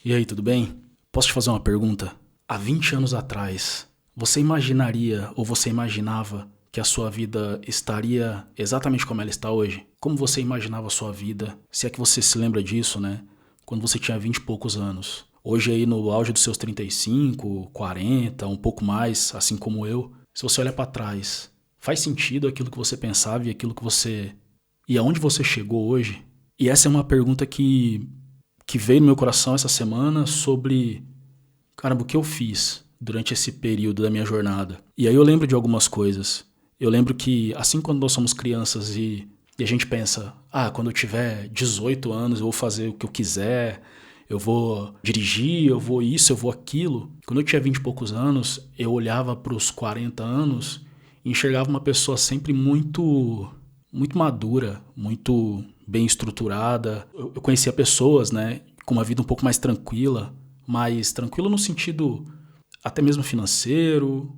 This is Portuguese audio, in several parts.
E aí, tudo bem? Posso te fazer uma pergunta? Há 20 anos atrás, você imaginaria ou você imaginava que a sua vida estaria exatamente como ela está hoje? Como você imaginava a sua vida? Se é que você se lembra disso, né? Quando você tinha 20 e poucos anos. Hoje aí no auge dos seus 35, 40, um pouco mais, assim como eu. Se você olhar para trás, faz sentido aquilo que você pensava e aquilo que você... E aonde você chegou hoje? E essa é uma pergunta que veio no meu coração essa semana sobre, caramba, o que eu fiz durante esse período da minha jornada. E aí eu lembro de algumas coisas. Eu lembro que, assim quando nós somos crianças e a gente pensa, quando eu tiver 18 anos eu vou fazer o que eu quiser, eu vou dirigir, eu vou isso, eu vou aquilo. Quando eu tinha 20 e poucos anos, eu olhava para os 40 anos e enxergava uma pessoa sempre muito madura, muito bem estruturada. Eu conhecia pessoas, né, com uma vida um pouco mais tranquila no sentido até mesmo financeiro,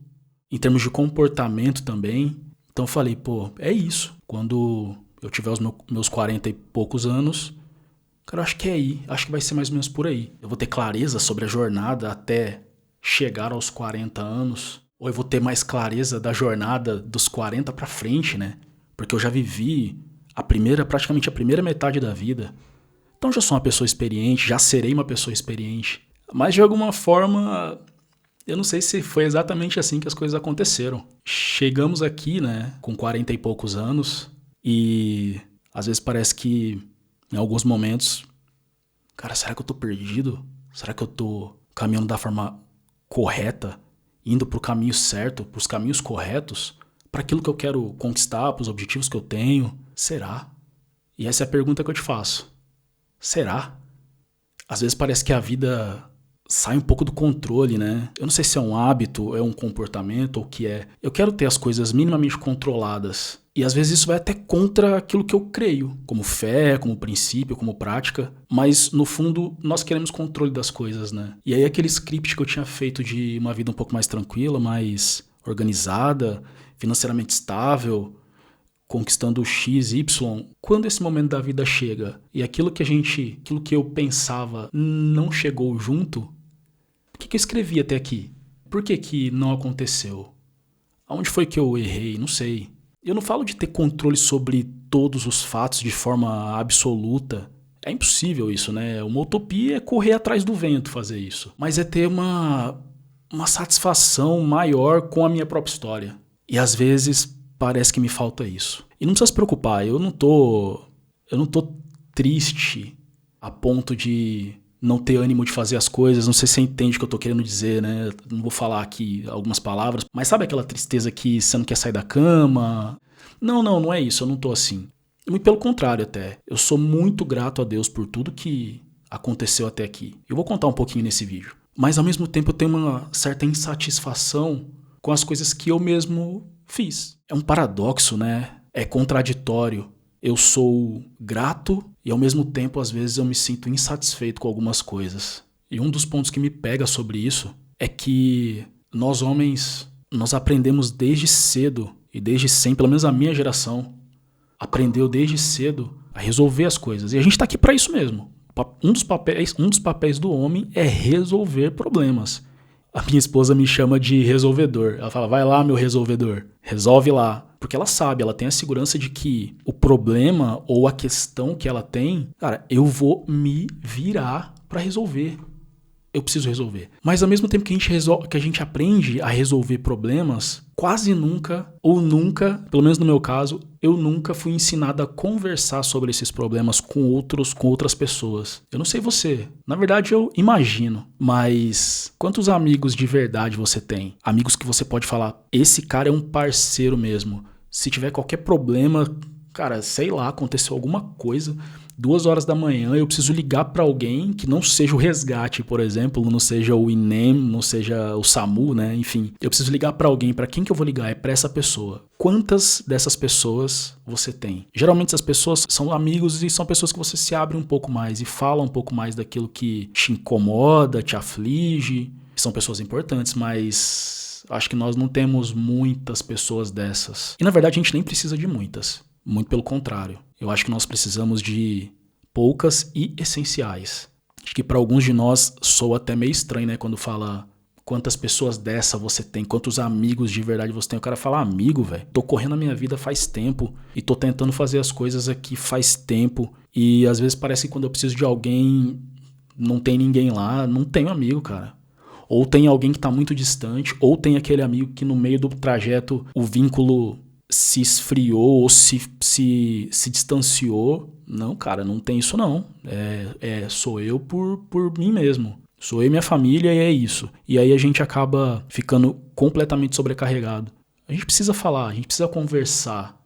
em termos de comportamento também. Então eu falei, pô, é isso. Quando eu tiver os meus 40 e poucos anos, cara, eu acho que é aí, acho que vai ser mais ou menos por aí. Eu vou ter clareza sobre a jornada até chegar aos 40 anos, ou eu vou ter mais clareza da jornada dos 40 pra frente, né? Porque eu já vivi praticamente a primeira metade da vida. Então já sou uma pessoa experiente, já serei uma pessoa experiente. Mas de alguma forma, eu não sei se foi exatamente assim que as coisas aconteceram. Chegamos aqui, né, com 40 e poucos anos, e às vezes parece que em alguns momentos, cara, será que eu tô perdido? Será que eu tô caminhando da forma correta, indo pro caminho certo, pros caminhos corretos, para aquilo que eu quero conquistar, pros objetivos que eu tenho? Será? E essa é a pergunta que eu te faço. Será? Às vezes parece que a vida sai um pouco do controle, né? Eu não sei se é um hábito, é um comportamento ou o que é. Eu quero ter as coisas minimamente controladas. E às vezes isso vai até contra aquilo que eu creio, como fé, como princípio, como prática. Mas no fundo nós queremos controle das coisas, né? E aí aquele script que eu tinha feito de uma vida um pouco mais tranquila, mais organizada, financeiramente estável, conquistando o X, Y, quando esse momento da vida chega e aquilo que eu pensava não chegou junto, o que eu escrevi até aqui? Por que não aconteceu? Aonde foi que eu errei? Não sei. Eu não falo de ter controle sobre todos os fatos de forma absoluta. É impossível isso, né? Uma utopia é correr atrás do vento fazer isso. Mas é ter uma satisfação maior com a minha própria história. E às vezes parece que me falta isso. E não precisa se preocupar, eu não tô triste a ponto de não ter ânimo de fazer as coisas. Não sei se você entende o que eu tô querendo dizer, né? Não vou falar aqui algumas palavras, mas sabe aquela tristeza que você não quer sair da cama? Não é isso, eu não tô assim. Muito pelo contrário até. Eu sou muito grato a Deus por tudo que aconteceu até aqui. Eu vou contar um pouquinho nesse vídeo. Mas ao mesmo tempo eu tenho uma certa insatisfação com as coisas que eu mesmo fiz. É um paradoxo, né? É contraditório. Eu sou grato e ao mesmo tempo às vezes eu me sinto insatisfeito com algumas coisas. E um dos pontos que me pega sobre isso é que nós homens, nós aprendemos desde cedo e desde sempre, pelo menos a minha geração, aprendeu desde cedo a resolver as coisas. E a gente tá aqui para isso mesmo. Um dos papéis do homem é resolver problemas. A minha esposa me chama de resolvedor. Ela fala, vai lá, meu resolvedor. Resolve lá. Porque ela sabe, ela tem a segurança de que o problema ou a questão que ela tem, cara, eu vou me virar pra resolver. Eu preciso resolver. Mas ao mesmo tempo que que a gente aprende a resolver problemas, quase nunca, ou nunca, pelo menos no meu caso, eu nunca fui ensinado a conversar sobre esses problemas com outras pessoas. Eu não sei você. Na verdade, eu imagino. Mas quantos amigos de verdade você tem? Amigos que você pode falar, esse cara é um parceiro mesmo. Se tiver qualquer problema, cara, sei lá, aconteceu alguma coisa, 2 horas da manhã, eu preciso ligar pra alguém que não seja o resgate, por exemplo, não seja o INEM, não seja o SAMU, né? Enfim, eu preciso ligar pra alguém. Pra quem que eu vou ligar? É pra essa pessoa. Quantas dessas pessoas você tem? Geralmente essas pessoas são amigos e são pessoas que você se abre um pouco mais e fala um pouco mais daquilo que te incomoda, te aflige. São pessoas importantes, mas acho que nós não temos muitas pessoas dessas. E na verdade a gente nem precisa de muitas. Muito pelo contrário. Eu acho que nós precisamos de poucas e essenciais. Acho que para alguns de nós soa até meio estranho, né? Quando fala quantas pessoas dessa você tem, quantos amigos de verdade você tem. O cara fala, amigo, velho, tô correndo a minha vida faz tempo e tô tentando fazer as coisas aqui faz tempo. E às vezes parece que quando eu preciso de alguém, não tem ninguém lá. Não tenho amigo, cara. Ou tem alguém que tá muito distante, ou tem aquele amigo que no meio do trajeto o vínculo se esfriou ou se distanciou. Não, cara, não tem isso não. Sou eu por mim mesmo. Sou eu e minha família e é isso. E aí a gente acaba ficando completamente sobrecarregado. A gente precisa falar, a gente precisa conversar.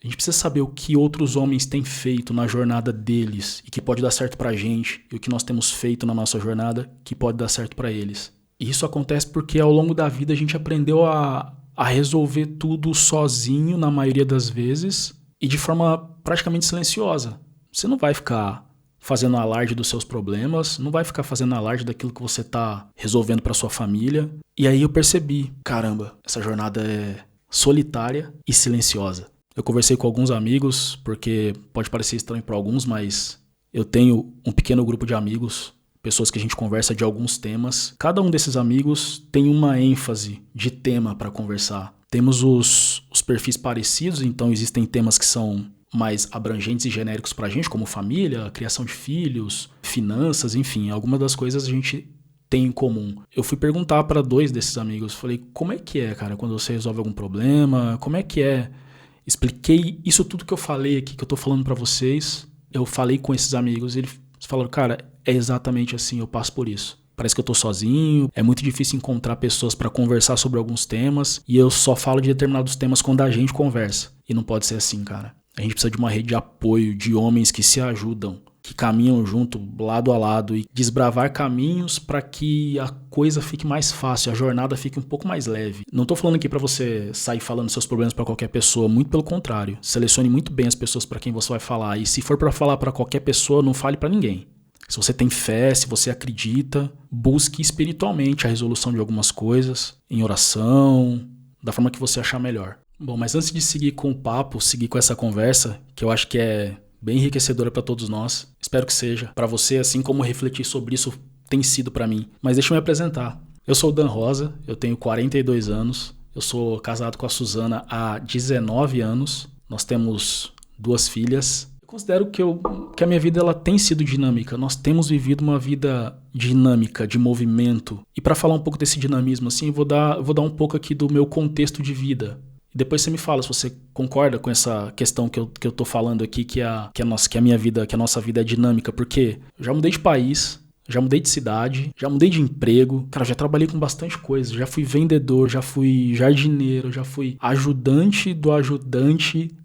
A gente precisa saber o que outros homens têm feito na jornada deles e que pode dar certo pra gente, e o que nós temos feito na nossa jornada que pode dar certo pra eles. E isso acontece porque ao longo da vida a gente aprendeu a resolver tudo sozinho na maioria das vezes e de forma praticamente silenciosa. Você não vai ficar fazendo alarde dos seus problemas, não vai ficar fazendo alarde daquilo que você tá resolvendo pra sua família. E aí eu percebi, caramba, essa jornada é solitária e silenciosa. Eu conversei com alguns amigos, porque pode parecer estranho para alguns, mas eu tenho um pequeno grupo de amigos, pessoas que a gente conversa de alguns temas. Cada um desses amigos tem uma ênfase de tema para conversar. Temos os perfis parecidos, então existem temas que são mais abrangentes e genéricos pra gente, como família, criação de filhos, finanças, enfim, algumas das coisas a gente tem em comum. Eu fui perguntar para 2 desses amigos, falei, como é que é, cara, quando você resolve algum problema, como é que é? Expliquei isso tudo que eu falei aqui, que eu tô falando pra vocês. Eu falei com esses amigos e eles falaram, cara, é exatamente assim, eu passo por isso. Parece que eu tô sozinho, é muito difícil encontrar pessoas pra conversar sobre alguns temas e eu só falo de determinados temas quando a gente conversa. E não pode ser assim, cara. A gente precisa de uma rede de apoio, de homens que se ajudam, que caminham junto, lado a lado, e desbravar caminhos para que a coisa fique mais fácil, a jornada fique um pouco mais leve. Não tô falando aqui para você sair falando seus problemas para qualquer pessoa, muito pelo contrário. Selecione muito bem as pessoas para quem você vai falar, e se for para falar para qualquer pessoa, não fale para ninguém. Se você tem fé, se você acredita, busque espiritualmente a resolução de algumas coisas, em oração, da forma que você achar melhor. Bom, mas antes de seguir com o papo, seguir com essa conversa, que eu acho que é bem enriquecedora para todos nós. Espero que seja para você, assim como refletir sobre isso tem sido para mim. Mas deixa eu me apresentar. Eu sou o Dan Rosa, eu tenho 42 anos, eu sou casado com a Suzana há 19 anos, nós temos 2 filhas. Eu considero que a minha vida ela tem sido dinâmica, nós temos vivido uma vida dinâmica, de movimento. E para falar um pouco desse dinamismo, assim, eu vou dar um pouco aqui do meu contexto de vida. Depois você me fala se você concorda com essa questão que eu tô falando aqui, que a nossa vida é dinâmica, porque eu já mudei de país, já mudei de cidade, já mudei de emprego, cara, já trabalhei com bastante coisa, já fui vendedor, já fui jardineiro, já fui ajudante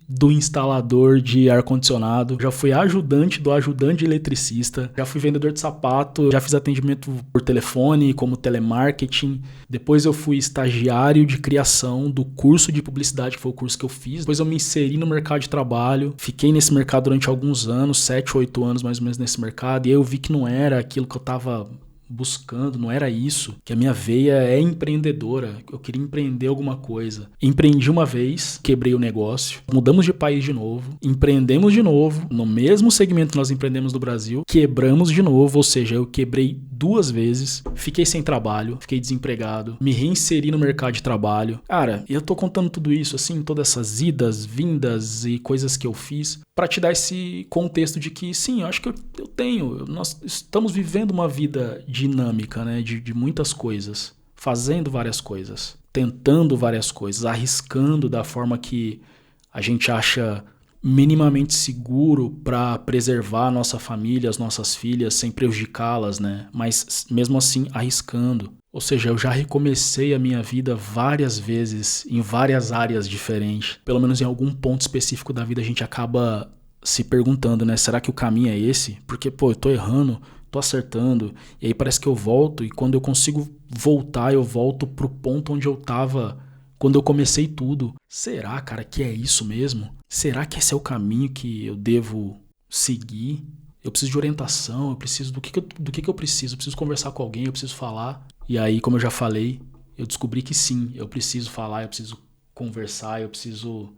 do instalador de ar-condicionado, já fui ajudante do ajudante de eletricista, já fui vendedor de sapato, já fiz atendimento por telefone, como telemarketing. Depois eu fui estagiário de criação do curso de publicidade, que foi o curso que eu fiz. Depois eu me inseri no mercado de trabalho, fiquei nesse mercado durante alguns anos, 7, 8 anos mais ou menos nesse mercado, e aí eu vi que não era aquilo que eu tava buscando, não era isso, que a minha veia é empreendedora, eu queria empreender alguma coisa. Empreendi uma vez, quebrei o negócio, mudamos de país de novo, empreendemos de novo, no mesmo segmento que nós empreendemos no Brasil, quebramos de novo, ou seja, eu quebrei 2 vezes, fiquei sem trabalho, fiquei desempregado, me reinseri no mercado de trabalho. Cara, eu tô contando tudo isso, assim, todas essas idas, vindas e coisas que eu fiz, pra te dar esse contexto de que, sim, eu acho que eu tenho, nós estamos vivendo uma vida dinâmica, né, de muitas coisas, fazendo várias coisas, tentando várias coisas, arriscando da forma que a gente acha minimamente seguro para preservar a nossa família, as nossas filhas, sem prejudicá-las, né? Mas mesmo assim arriscando. Ou seja, eu já recomecei a minha vida várias vezes, em várias áreas diferentes. Pelo menos em algum ponto específico da vida a gente acaba se perguntando, né? Será que o caminho é esse? Porque, pô, eu tô errando, tô acertando, e aí parece que eu volto, e quando eu consigo voltar, eu volto pro ponto onde eu tava quando eu comecei tudo. Será, cara, que é isso mesmo? Será que esse é o caminho que eu devo seguir? Eu preciso de orientação, eu preciso do que eu preciso? Eu preciso conversar com alguém, eu preciso falar. E aí, como eu já falei, eu descobri que sim, eu preciso falar, eu preciso conversar, eu preciso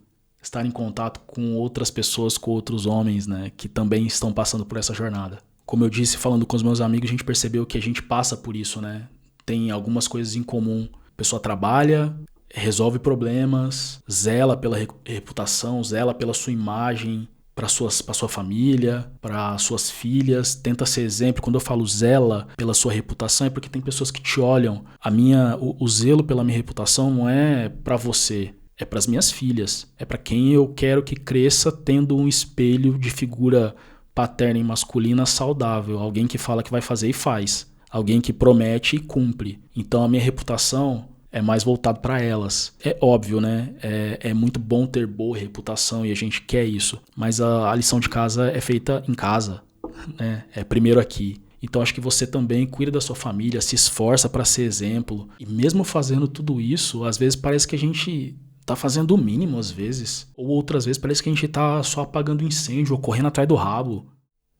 estar em contato com outras pessoas, com outros homens, né, que também estão passando por essa jornada. Como eu disse, falando com os meus amigos, a gente percebeu que a gente passa por isso, né? Tem algumas coisas em comum. A pessoa trabalha, resolve problemas, zela pela reputação, zela pela sua imagem, para sua família, para suas filhas, tenta ser exemplo. Quando eu falo zela pela sua reputação, é porque tem pessoas que te olham. O zelo pela minha reputação não é para você, é para as minhas filhas, é para quem eu quero que cresça tendo um espelho de figura paterna e masculina saudável, alguém que fala que vai fazer e faz, alguém que promete e cumpre. Então a minha reputação é mais voltado para elas. É óbvio, né? É muito bom ter boa reputação e a gente quer isso. Mas a lição de casa é feita em casa, né? É primeiro aqui. Então acho que você também cuida da sua família, se esforça para ser exemplo. E mesmo fazendo tudo isso, às vezes parece que a gente tá fazendo o mínimo, às vezes. Ou outras vezes parece que a gente tá só apagando incêndio ou correndo atrás do rabo.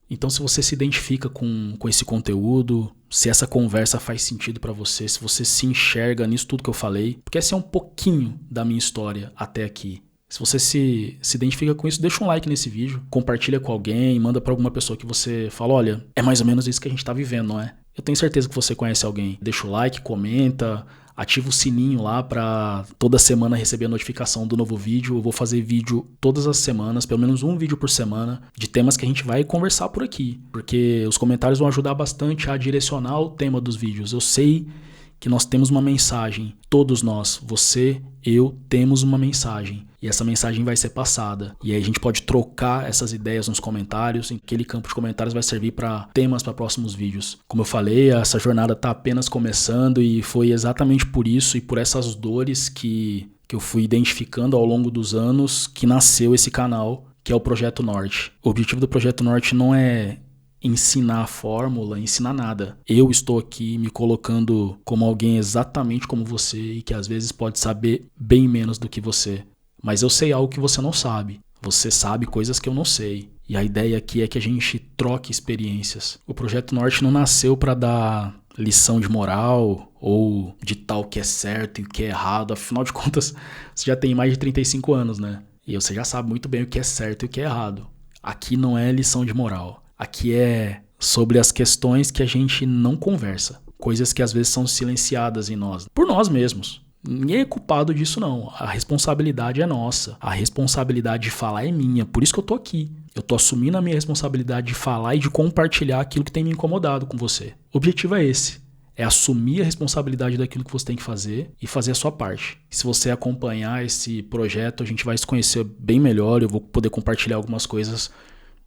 Então, se você se identifica com esse conteúdo, se essa conversa faz sentido pra você, se você se enxerga nisso tudo que eu falei, porque esse é um pouquinho da minha história até aqui. Se você se identifica com isso, deixa um like nesse vídeo, compartilha com alguém, manda pra alguma pessoa que você fala, olha, é mais ou menos isso que a gente tá vivendo, não é? Eu tenho certeza que você conhece alguém. Deixa o like, comenta, ativa o sininho lá pra toda semana receber a notificação do novo vídeo. Eu vou fazer vídeo todas as semanas, pelo menos um vídeo por semana, de temas que a gente vai conversar por aqui. Porque os comentários vão ajudar bastante a direcionar o tema dos vídeos. Eu sei que nós temos uma mensagem, todos nós, você, eu, temos uma mensagem. E essa mensagem vai ser passada. E aí a gente pode trocar essas ideias nos comentários. Aquele campo de comentários vai servir para temas para próximos vídeos. Como eu falei, essa jornada está apenas começando e foi exatamente por isso e por essas dores que eu fui identificando ao longo dos anos que nasceu esse canal, que é o Projeto Norte. O objetivo do Projeto Norte não é ensinar a fórmula, ensinar nada. Eu estou aqui me colocando como alguém exatamente como você e que às vezes pode saber bem menos do que você. Mas eu sei algo que você não sabe. Você sabe coisas que eu não sei. E a ideia aqui é que a gente troque experiências. O Projeto Norte não nasceu para dar lição de moral ou de tal que é certo e o que é errado. Afinal de contas, você já tem mais de 35 anos, né? E você já sabe muito bem o que é certo e o que é errado. Aqui não é lição de moral. Aqui é sobre as questões que a gente não conversa. Coisas que às vezes são silenciadas em nós. Por nós mesmos. Ninguém é culpado disso, não. A responsabilidade é nossa. A responsabilidade de falar é minha. Por isso que eu tô aqui. Eu tô assumindo a minha responsabilidade de falar e de compartilhar aquilo que tem me incomodado com você. O objetivo é esse. É assumir a responsabilidade daquilo que você tem que fazer e fazer a sua parte. Se você acompanhar esse projeto, a gente vai se conhecer bem melhor. Eu vou poder compartilhar algumas coisas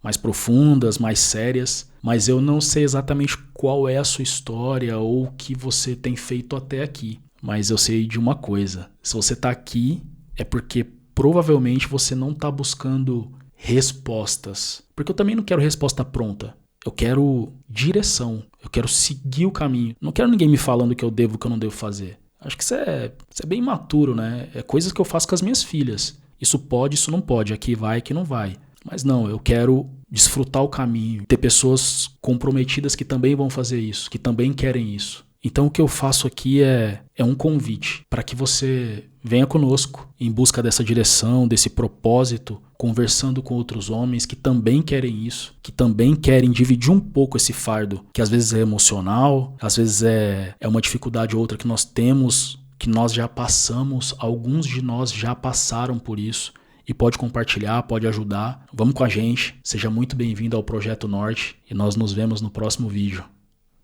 mais profundas, mais sérias. Mas eu não sei exatamente qual é a sua história ou o que você tem feito até aqui. Mas eu sei de uma coisa, se você está aqui é porque provavelmente você não está buscando respostas. Porque eu também não quero resposta pronta, eu quero direção, eu quero seguir o caminho. Não quero ninguém me falando o que eu devo e o que eu não devo fazer. Acho que isso é bem imaturo, né? É coisas que eu faço com as minhas filhas. Isso pode, isso não pode, aqui vai, aqui não vai. Mas não, eu quero desfrutar o caminho, ter pessoas comprometidas que também vão fazer isso, que também querem isso. Então o que eu faço aqui é um convite para que você venha conosco em busca dessa direção, desse propósito, conversando com outros homens que também querem isso, que também querem dividir um pouco esse fardo, que às vezes é emocional, às vezes é uma dificuldade ou outra que nós temos, que nós já passamos, alguns de nós já passaram por isso e pode compartilhar, pode ajudar. Vamos com a gente, seja muito bem-vindo ao Projeto Norte e nós nos vemos no próximo vídeo.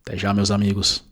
Até já, meus amigos.